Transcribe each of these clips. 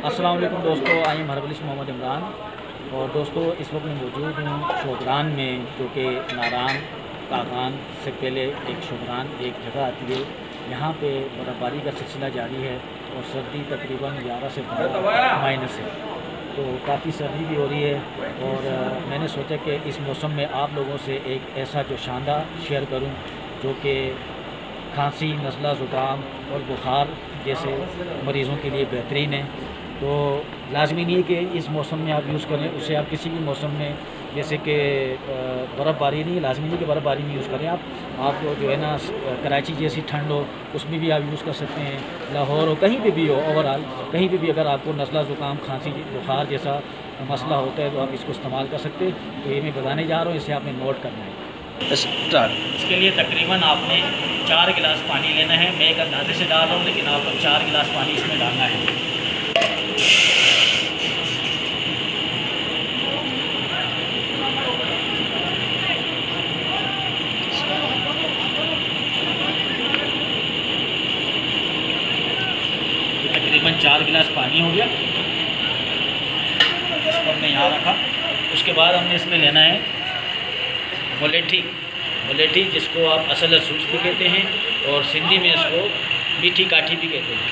अस्सलाम वालेकुम दोस्तों, I am herbalist Mohammed Imran. और दोस्तों इस वक्त मैं मौजूद हूँ शोबरान में, जो कि नारान कागान से पहले एक शोबरान एक जगह आती है। यहाँ पे बर्फ़बारी का सिलसिला जारी है और सर्दी तकरीबन 11 से 12 माइनस है, तो काफ़ी सर्दी भी हो रही है। और मैंने सोचा कि इस मौसम में आप लोगों से एक ऐसा जो शानदार शेयर करूँ जो कि खांसी, नज़ला, ज़ुकाम और बुखार जैसे मरीज़ों के लिए बेहतरीन है। तो लाजमी नहीं है कि इस मौसम में आप यूज़ करें, उसे आप किसी भी मौसम में, जैसे कि बर्फ़बारी नहीं, लाजमी नहीं कि बर्फ़बारी में यूज़ करें। आप जो है ना, कराची जैसी ठंड हो उसमें भी आप यूज़ कर सकते हैं, लाहौर हो, कहीं पे भी हो, ओवरऑल कहीं पे भी अगर आपको नज़ला, ज़ुकाम, खांसी, बुखार जैसा मसला होता है तो आप इसको इस्तेमाल कर सकते हैं। तो ये मैं बताने जा रहा हूँ, इसे आपने नोट करना है। इसके लिए तकरीबन आपने 4 गिलास पानी लेना है। मैं एक अंदाजे से डाल रहा हूँ, लेकिन आपको 4 गिलास पानी इसमें डालना है। तकरीबन 4 गिलास पानी हो गया, इसको हमने यहाँ रखा। उसके बाद हमने इसमें लेना है मुलेठी, जिसको आप असल सूच भी कहते हैं और सिंधी में इसको मीठी काठी भी कहते हैं।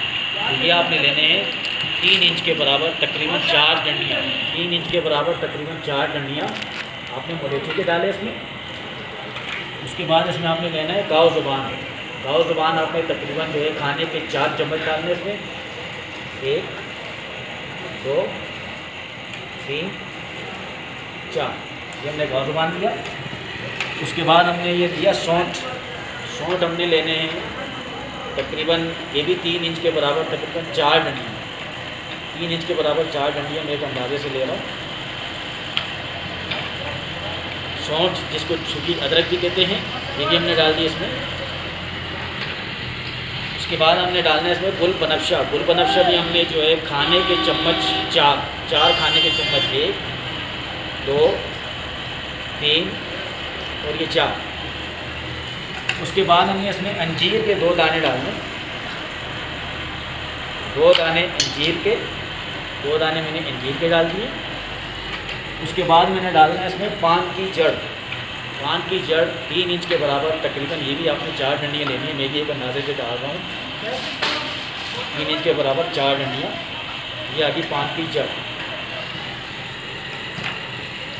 तो ये आपने लेने हैं 3 इंच के बराबर तकरीबन 4 डंडियाँ। 3 इंच के बराबर तकरीबन 4 डंडियाँ आपने मुलेठी के डाले इसमें। उसके बाद इसमें आपने लेना है गाव ज़ुबान आपने तकरीबन जो है खाने के 4 चम्मच डालने इसमें। 1 2 3 4, ये हमने गाव ज़ुबान दिया। उसके बाद हमने ये दिया सौंठ हमने लेने हैं तकरीबन, ये भी 3 इंच के बराबर तकरीबन 4 डंडियाँ। 3 इंच के बराबर 4 डंडियाँ मैं एक अंदाजे से ले रहा हूँ। सौंठ, जिसको सूखी अदरक भी कहते हैं, ये भी हमने डाल दी इसमें। उसके बाद हमने डालना है इसमें गुल बनफशा भी हमने जो है खाने के चम्मच 4 खाने के चम्मच, 1 2 3 और ये 4। उसके बाद हमने इसमें अंजीर के 2 दाने डालने, 2 दाने अंजीर के, 2 दाने मैंने अंजीर के डाल दिए। उसके बाद मैंने डालना है इसमें पान की जड़ 3 इंच के बराबर तकरीबन, ये भी आपने 4 डंडियाँ लेनी है। मैं भी एक अंदाजे से डाल रहा हूँ 3 इंच के बराबर 4 डंडियाँ, ये आ गई पान की जड़।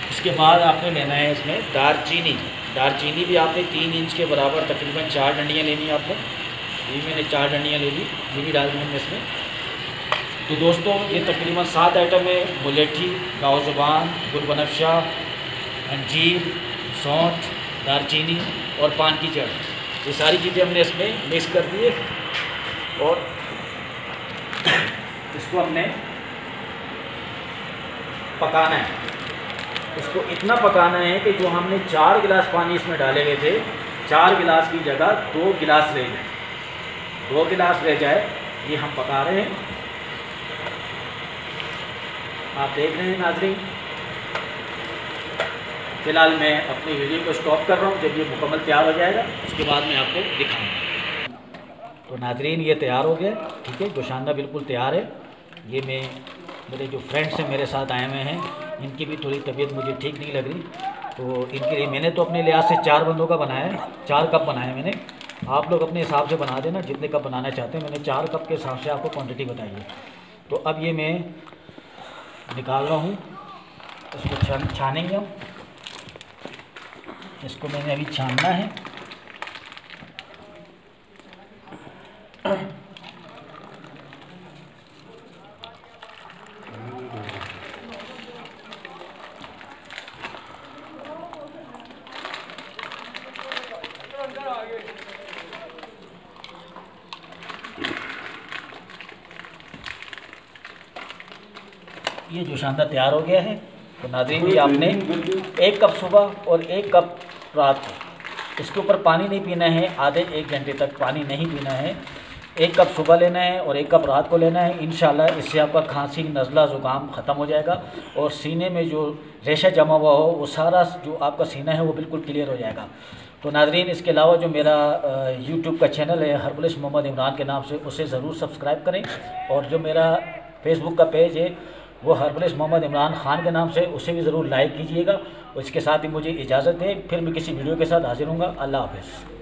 उसके बाद आपने लेना है इसमें दारचीनी भी आपने 3 इंच के बराबर तकरीबन 4 डंडियाँ लेनी है आपने। ये मैंने 4 डंडियाँ ले ली, ये भी डाल दी हमने इसमें। तो दोस्तों ये तकरीबन 7 आइटम है: मुलेठी, गाव ज़ुबान, गुल बनफशा, अंजीर, सौंठ, दारचीनी और पान की जड़। ये सारी चीज़ें हमने इसमें मिक्स कर दी है और इसको हमने पकाना है। इसको इतना पकाना है कि जो हमने 4 गिलास पानी इसमें डाले हुए थे, 4 गिलास की जगह 2 गिलास रह जाए, 2 गिलास रह जाए। ये हम पका रहे हैं, आप देख रहे हैं नाज़रीन। फ़िलहाल मैं अपनी वीडियो को स्टॉप कर रहा हूँ। जब ये मुकम्मल तैयार हो जाएगा उसके बाद मैं आपको दिखाऊंगा। तो नाज़रीन ये तैयार हो गया, ठीक है, गोशांदा बिल्कुल तैयार है। ये मेरे जो फ्रेंड्स हैं मेरे साथ आए हुए हैं, इनकी भी थोड़ी तबीयत मुझे ठीक नहीं लग रही, तो इनके लिए मैंने तो अपने लिहाज से 4 बंदों का बनाया है, 4 कप बनाए मैंने। आप लोग अपने हिसाब से बना देना जितने कप बनाना चाहते हैं। मैंने 4 कप के हिसाब से आपको क्वांटिटी बताई है। तो अब ये मैं निकाल रहा हूँ, इसको छानेंगे हम। इसको मैंने अभी छानना है। ये जो शानदार तैयार हो गया है। तो नाज़रीन जी आपने 1 कप सुबह और 1 कप रात को, इसके ऊपर पानी नहीं पीना है, आधे 1 घंटे तक पानी नहीं पीना है। 1 कप सुबह लेना है और 1 कप रात को लेना है। इंशाल्लाह इससे आपका खांसी, नज़ला, ज़ुकाम ख़त्म हो जाएगा और सीने में जो रेशा जमा हुआ हो वो सारा जो आपका सीना है वो बिल्कुल क्लियर हो जाएगा। तो नाज़रीन इसके अलावा जो मेरा यूट्यूब का चैनल है हर्बलिस्ट मोहम्मद इमरान के नाम से, उसे ज़रूर सब्सक्राइब करें। और जो मेरा फेसबुक का पेज है वो हर्बलिस्ट मोहम्मद इमरान ख़ान के नाम से, उसे भी ज़रूर लाइक कीजिएगा। और इसके साथ ही मुझे इजाज़त दें, फिर मैं किसी वीडियो के साथ हाजिर हूँगा। अल्लाह हाफ़िज़।